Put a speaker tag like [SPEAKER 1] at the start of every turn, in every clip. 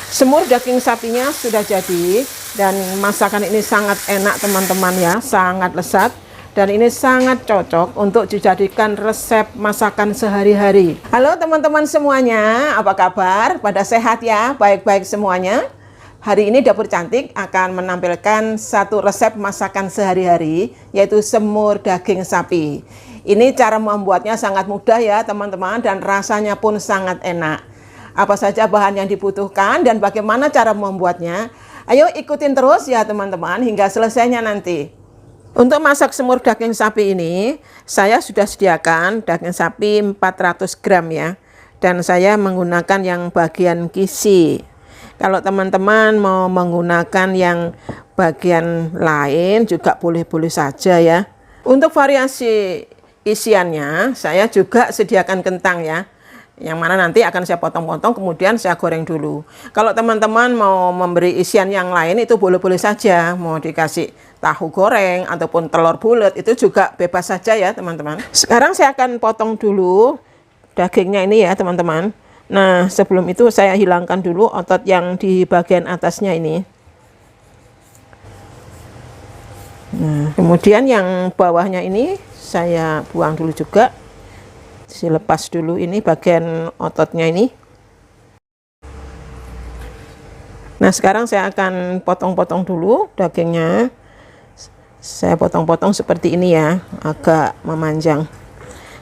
[SPEAKER 1] Semur daging sapinya sudah jadi, dan masakan ini sangat enak teman-teman ya, sangat lezat. Dan ini sangat cocok untuk dijadikan resep masakan sehari-hari. Halo teman-teman semuanya, apa kabar? Pada sehat ya, baik-baik semuanya. Hari ini Dapur Cantik akan menampilkan satu resep masakan sehari-hari, yaitu semur daging sapi. Ini cara membuatnya sangat mudah ya teman-teman, dan rasanya pun sangat enak. Apa saja bahan yang dibutuhkan dan bagaimana cara membuatnya? Ayo ikutin terus ya teman-teman hingga selesainya nanti. Untuk masak semur daging sapi ini, saya sudah sediakan daging sapi 400 gram ya. Dan saya menggunakan yang bagian kisi. Kalau teman-teman mau menggunakan yang bagian lain juga boleh-boleh saja ya. Untuk variasi isiannya, saya juga sediakan kentang ya. Yang mana nanti akan saya potong-potong kemudian saya goreng dulu. Kalau teman-teman mau memberi isian yang lain itu boleh-boleh saja. Mau dikasih tahu goreng ataupun telur bulat itu juga bebas saja ya teman-teman. Sekarang saya akan potong dulu dagingnya ini ya teman-teman. Nah sebelum itu saya hilangkan dulu otot yang di bagian atasnya ini. Nah kemudian yang bawahnya ini saya buang dulu juga. Dilepas dulu ini bagian ototnya ini. Nah sekarang saya akan potong-potong dulu dagingnya. Saya potong-potong seperti ini ya, agak memanjang.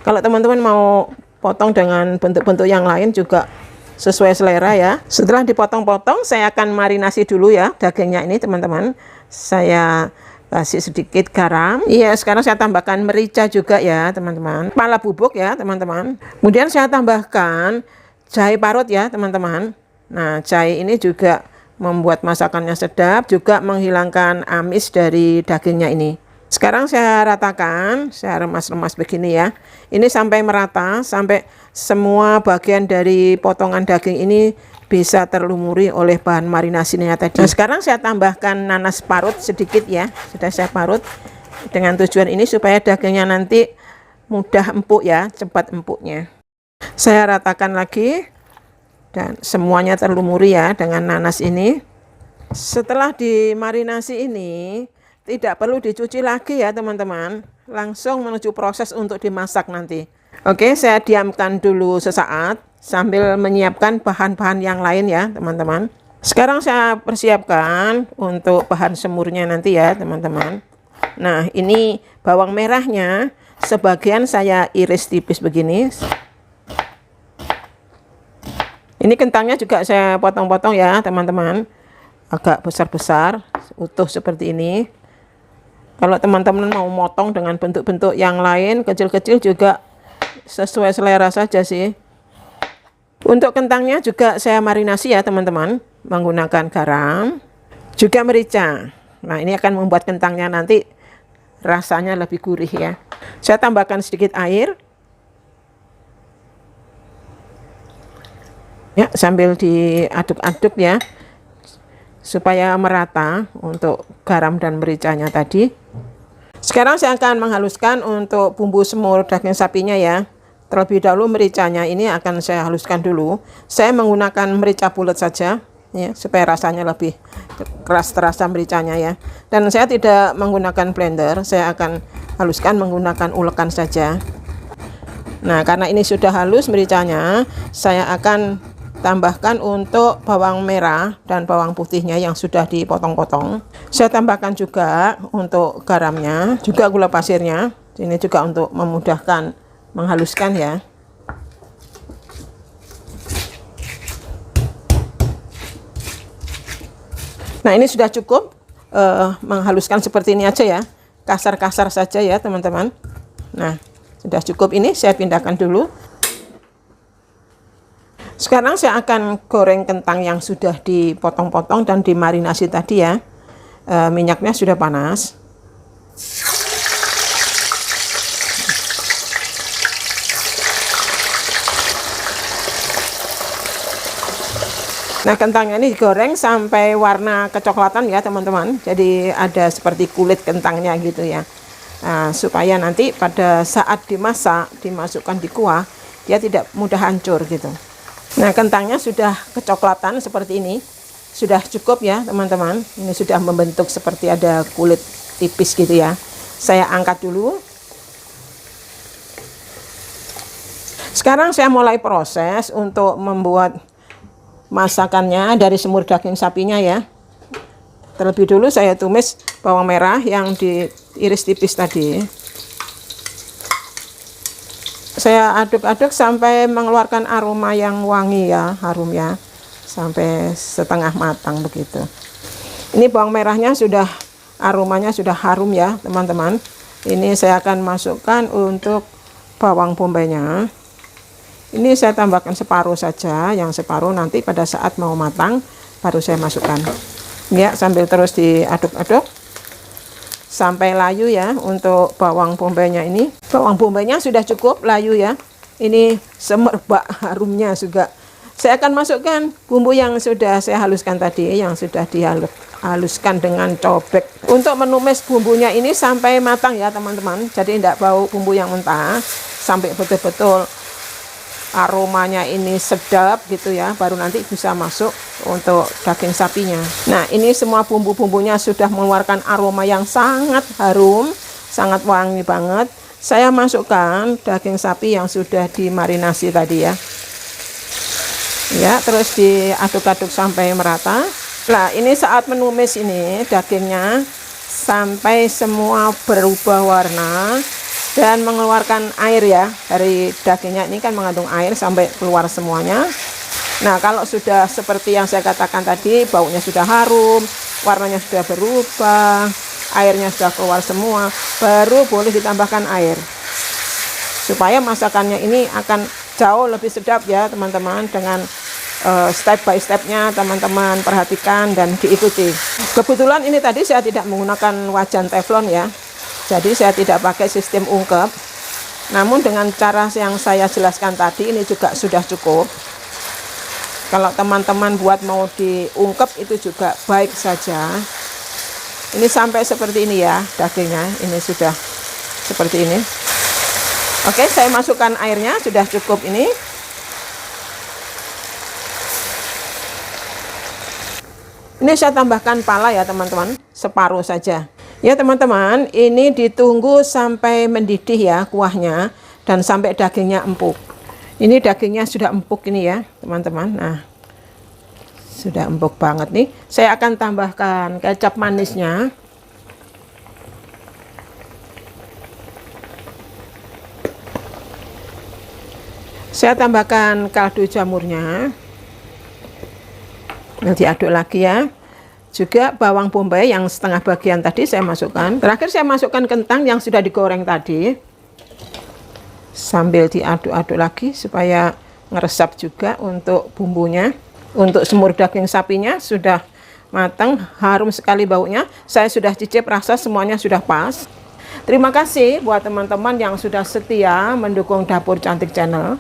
[SPEAKER 1] Kalau teman-teman mau potong dengan bentuk-bentuk yang lain juga sesuai selera ya. Setelah dipotong-potong saya akan marinasi dulu ya dagingnya ini teman-teman. Saya kasih sedikit garam. Iya, sekarang saya tambahkan merica juga ya teman-teman. Kepala bubuk ya teman-teman. Kemudian saya tambahkan jahe parut ya teman-teman. Nah jahe ini juga membuat masakannya sedap, juga menghilangkan amis dari dagingnya ini. Sekarang saya ratakan, saya remas-remas begini ya. Ini sampai merata, sampai semua bagian dari potongan daging ini bisa terlumuri oleh bahan marinasinya tadi. Nah, sekarang saya tambahkan nanas parut sedikit ya. Sudah saya parut dengan tujuan ini supaya dagingnya nanti mudah empuk ya, cepat empuknya. Saya ratakan lagi dan semuanya terlumuri ya dengan nanas ini. Setelah dimarinasi ini tidak perlu dicuci lagi ya teman-teman. Langsung menuju proses untuk dimasak nanti. Oke, saya diamkan dulu sesaat sambil menyiapkan bahan-bahan yang lain ya teman-teman. Sekarang saya persiapkan untuk bahan semurnya nanti ya teman-teman. Nah ini bawang merahnya sebagian saya iris tipis begini. Ini kentangnya juga saya potong-potong ya teman-teman, agak besar-besar utuh seperti ini. Kalau teman-teman mau motong dengan bentuk-bentuk yang lain kecil-kecil juga sesuai selera saja sih. Untuk kentangnya juga saya marinasi ya teman-teman, menggunakan garam, juga merica. Nah ini akan membuat kentangnya nanti rasanya lebih gurih ya. Saya tambahkan sedikit air. Ya sambil diaduk-aduk ya, supaya merata untuk garam dan mericanya tadi. Sekarang saya akan menghaluskan untuk bumbu semur daging sapinya ya. Terlebih dahulu mericanya ini akan saya haluskan dulu. Saya menggunakan merica bulat saja ya, supaya rasanya lebih keras terasa mericanya ya. Dan saya tidak menggunakan blender, saya akan haluskan menggunakan ulekan saja. Nah karena ini sudah halus mericanya, saya akan tambahkan untuk bawang merah dan bawang putihnya yang sudah dipotong-potong. Saya tambahkan juga untuk garamnya, juga gula pasirnya. Ini juga untuk memudahkan menghaluskan ya. Nah ini sudah cukup menghaluskan seperti ini aja ya, kasar-kasar saja ya teman-teman. Nah sudah cukup, ini saya pindahkan dulu. Sekarang saya akan goreng kentang yang sudah dipotong-potong dan dimarinasi tadi ya. Minyaknya sudah panas. Nah kentangnya ini digoreng sampai warna kecoklatan ya teman-teman. Jadi ada seperti kulit kentangnya gitu ya. Nah, supaya nanti pada saat dimasak, dimasukkan di kuah, dia tidak mudah hancur gitu. Nah, kentangnya sudah kecoklatan seperti ini. Sudah cukup ya teman-teman. Ini sudah membentuk seperti ada kulit tipis gitu ya. Saya angkat dulu. Sekarang saya mulai proses untuk membuat masakannya dari semur daging sapinya ya. Terlebih dulu saya tumis bawang merah yang diiris tipis tadi. Saya aduk-aduk sampai mengeluarkan aroma yang wangi ya, harum ya, sampai setengah matang begitu. Ini bawang merahnya sudah, aromanya sudah harum ya teman-teman. Ini saya akan masukkan untuk bawang bombaynya. Ini saya tambahkan separuh saja, yang separuh nanti pada saat mau matang baru saya masukkan ya, sambil terus diaduk-aduk sampai layu ya. Untuk bawang bombaynya ini, bawang bombaynya sudah cukup layu ya. Ini semerbak harumnya juga. Saya akan masukkan bumbu yang sudah saya haluskan tadi, yang sudah dihaluskan dengan cobek. Untuk menumis bumbunya ini sampai matang ya teman-teman, jadi tidak bau bumbu yang mentah, sampai betul-betul aromanya ini sedap gitu ya, baru nanti bisa masuk untuk daging sapinya. Nah, ini semua bumbu-bumbunya sudah mengeluarkan aroma yang sangat harum, sangat wangi banget. Saya masukkan daging sapi yang sudah dimarinasi tadi ya. Ya, terus diaduk-aduk sampai merata. Nah, ini saat menumis ini dagingnya sampai semua berubah warna dan mengeluarkan air ya. Dari dagingnya ini kan mengandung air sampai keluar semuanya. Nah, kalau sudah seperti yang saya katakan tadi, baunya sudah harum, warnanya sudah berubah, airnya sudah keluar semua, baru boleh ditambahkan air. Supaya masakannya ini akan jauh lebih sedap ya teman-teman. Dengan step by stepnya teman-teman perhatikan dan diikuti. Kebetulan ini tadi saya tidak menggunakan wajan teflon ya, jadi saya tidak pakai sistem ungkep. Namun dengan cara yang saya jelaskan tadi ini juga sudah cukup. Kalau teman-teman buat mau diungkep itu juga baik saja. Ini sampai seperti ini ya dagingnya, ini sudah seperti ini. Oke, saya masukkan airnya, sudah cukup ini. Ini saya tambahkan pala ya teman-teman, separuh saja. Ya teman-teman, ini ditunggu sampai mendidih ya kuahnya dan sampai dagingnya empuk. Ini dagingnya sudah empuk ini ya teman-teman. Nah, sudah empuk banget nih. Saya akan tambahkan kecap manisnya. Saya tambahkan kaldu jamurnya. Nanti aduk lagi ya. Juga bawang bombay yang setengah bagian tadi saya masukkan. Terakhir saya masukkan kentang yang sudah digoreng tadi. Sambil diaduk-aduk lagi supaya ngeresap juga untuk bumbunya. Untuk semur daging sapinya sudah matang, harum sekali baunya. Saya sudah cicip, rasa semuanya sudah pas. Terima kasih buat teman-teman yang sudah setia mendukung Dapur Cantik Channel.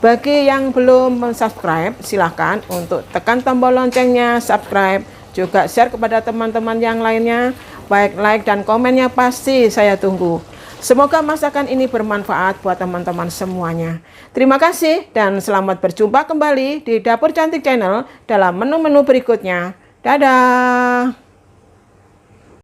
[SPEAKER 1] Bagi yang belum subscribe, silahkan untuk tekan tombol loncengnya, subscribe, juga share kepada teman-teman yang lainnya. Baik like dan komennya pasti saya tunggu. Semoga masakan ini bermanfaat buat teman-teman semuanya. Terima kasih dan selamat berjumpa kembali di Dapur Cantik Channel dalam menu-menu berikutnya. Dadah!